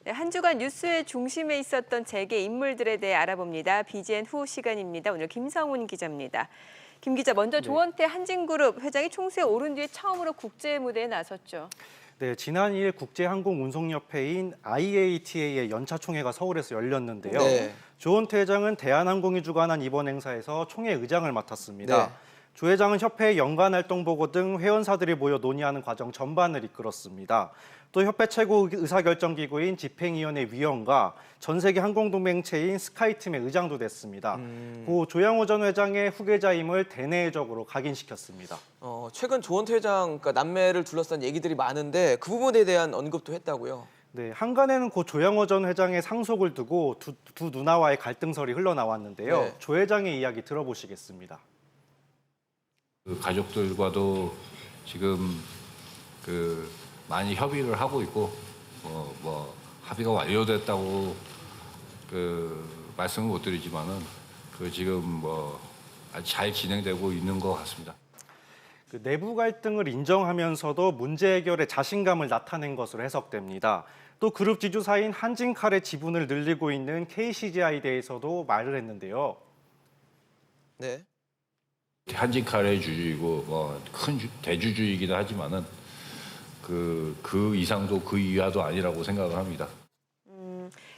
네, 한 주간 뉴스의 중심에 있었던 재계 인물들에 대해 알아봅니다. BGN 후 시간입니다. 오늘 김성훈 기자입니다. 김 기자, 먼저 조원태 한진그룹 회장이 총수에 오른 뒤에 처음으로 국제 무대에 나섰죠. 네, 지난 2일 국제항공운송협회인 IATA의 연차 총회가 서울에서 열렸는데요. 네. 조원태 회장은 대한항공이 주관한 이번 행사에서 총회 의장을 맡았습니다. 네. 조 회장은 협회의 연간 활동 보고 등 회원사들이 모여 논의하는 과정 전반을 이끌었습니다. 또 협회 최고 의사결정기구인 집행위원회 위원과 전 세계 항공동맹체인 스카이팀의 의장도 됐습니다. 고 조양호 전 회장의 후계자임을 대내적으로 각인시켰습니다. 최근 조원태 회장 남매를 둘러싼 얘기들이 많은데 그 부분에 대한 언급도 했다고요. 네, 한간에는 고 조양호 전 회장의 상속을 두고 두 누나와의 갈등설이 흘러나왔는데요. 네. 조 회장의 이야기 들어보시겠습니다. 그 가족들과도 지금 많이 협의를 하고 있고 합의가 완료됐다고 말씀을 못 드리지만은 지금 아주 잘 진행되고 있는 것 같습니다. 내부 갈등을 인정하면서도 문제 해결에 자신감을 나타낸 것으로 해석됩니다. 또 그룹 지주사인 한진칼의 지분을 늘리고 있는 KCGI에 대해서도 말을 했는데요. 네. 한진칼의 주주이고 큰 대주주이기도 하지만은 그 이상도 그 이하도 아니라고 생각을 합니다.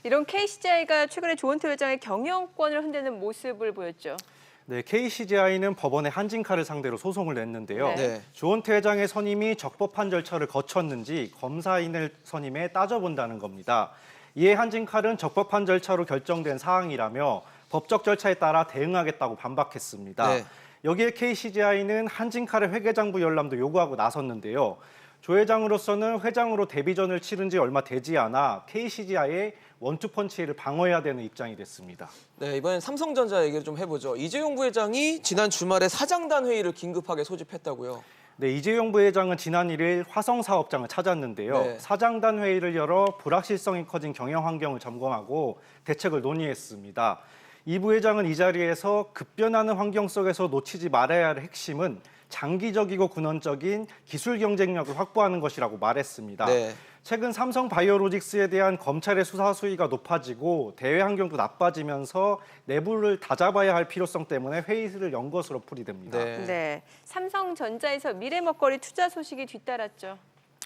이런 KCGI가 최근에 조원태 회장의 경영권을 흔드는 모습을 보였죠. 네, KCGI는 법원에 한진칼을 상대로 소송을 냈는데요. 네. 조원태 회장의 선임이 적법한 절차를 거쳤는지 검사인을 선임해 따져본다는 겁니다. 이에 한진칼은 적법한 절차로 결정된 사항이라며 법적 절차에 따라 대응하겠다고 반박했습니다. 네. 여기에 KCGI는 한진칼의 회계장부 열람도 요구하고 나섰는데요. 조 회장으로서는 회장으로 데뷔전을 치른 지 얼마 되지 않아 KCGI의 원투펀치를 방어해야 되는 입장이 됐습니다. 네, 이번엔 삼성전자 얘기를 좀 해보죠. 이재용 부회장이 지난 주말에 사장단 회의를 긴급하게 소집했다고요. 네, 이재용 부회장은 지난 1일 화성 사업장을 찾았는데요. 네. 사장단 회의를 열어 불확실성이 커진 경영 환경을 점검하고 대책을 논의했습니다. 이 부회장은 이 자리에서 급변하는 환경 속에서 놓치지 말아야 할 핵심은 장기적이고 근원적인 기술 경쟁력을 확보하는 것이라고 말했습니다. 네. 최근 삼성 바이오로직스에 대한 검찰의 수사 수위가 높아지고 대외 환경도 나빠지면서 내부를 다잡아야 할 필요성 때문에 회의를 연 것으로 풀이됩니다. 네. 네, 삼성전자에서 미래먹거리 투자 소식이 뒤따랐죠.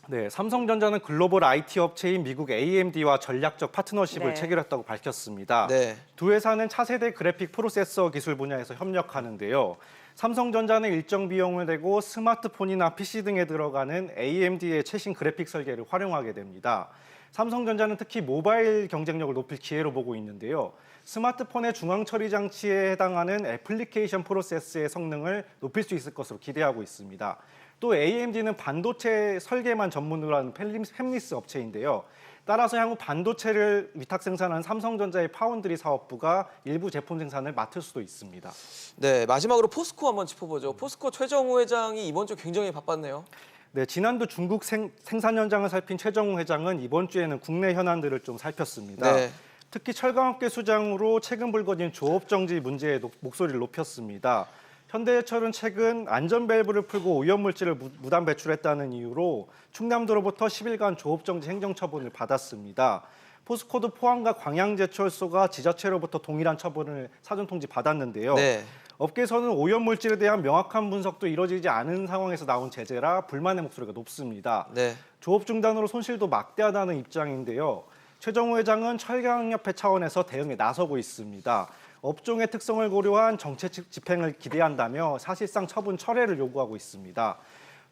네, 삼성전자는 글로벌 IT 업체인 미국 AMD와 전략적 파트너십을 네. 체결했다고 밝혔습니다. 네. 두 회사는 차세대 그래픽 프로세서 기술 분야에서 협력하는데요. 삼성전자는 일정 비용을 내고 스마트폰이나 PC 등에 들어가는 AMD의 최신 그래픽 설계를 활용하게 됩니다. 삼성전자는 특히 모바일 경쟁력을 높일 기회로 보고 있는데요. 스마트폰의 중앙 처리 장치에 해당하는 애플리케이션 프로세스의 성능을 높일 수 있을 것으로 기대하고 있습니다. 또 AMD는 반도체 설계만 전문으로 하는 팹리스 업체인데요. 따라서 향후 반도체를 위탁 생산하는 삼성전자의 파운드리 사업부가 일부 제품 생산을 맡을 수도 있습니다. 네, 마지막으로 포스코 한번 짚어보죠. 포스코 최정우 회장이 이번 주 굉장히 바빴네요. 네, 지난주 중국 생산 현장을 살핀 최정우 회장은 이번 주에는 국내 현안들을 좀 살폈습니다. 네. 특히 철강업계 수장으로 최근 불거진 조업 정지 문제에 목소리를 높였습니다. 현대해철은 최근 안전 밸브를 풀고 오염물질을 무단 배출했다는 이유로 충남도로부터 10일간 조업 정지 행정처분을 받았습니다. 포스코도 포항과 광양제철소가 지자체로부터 동일한 처분을 사전 통지 받았는데요. 네. 업계에서는 오염물질에 대한 명확한 분석도 이루어지지 않은 상황에서 나온 제재라 불만의 목소리가 높습니다. 네. 조업 중단으로 손실도 막대하다는 입장인데요. 최정우 회장은 철강협회 차원에서 대응에 나서고 있습니다. 업종의 특성을 고려한 정책 집행을 기대한다며 사실상 처분 철회를 요구하고 있습니다.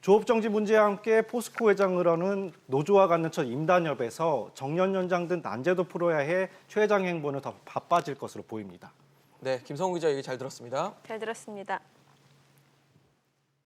조업 정지 문제와 함께 포스코 회장으로는 노조와 갖는 첫 임단협에서 정년 연장 등 난제도 풀어야 해 최 회장 행보는 더 바빠질 것으로 보입니다. 네, 김성우 기자 얘기 잘 들었습니다. 잘 들었습니다.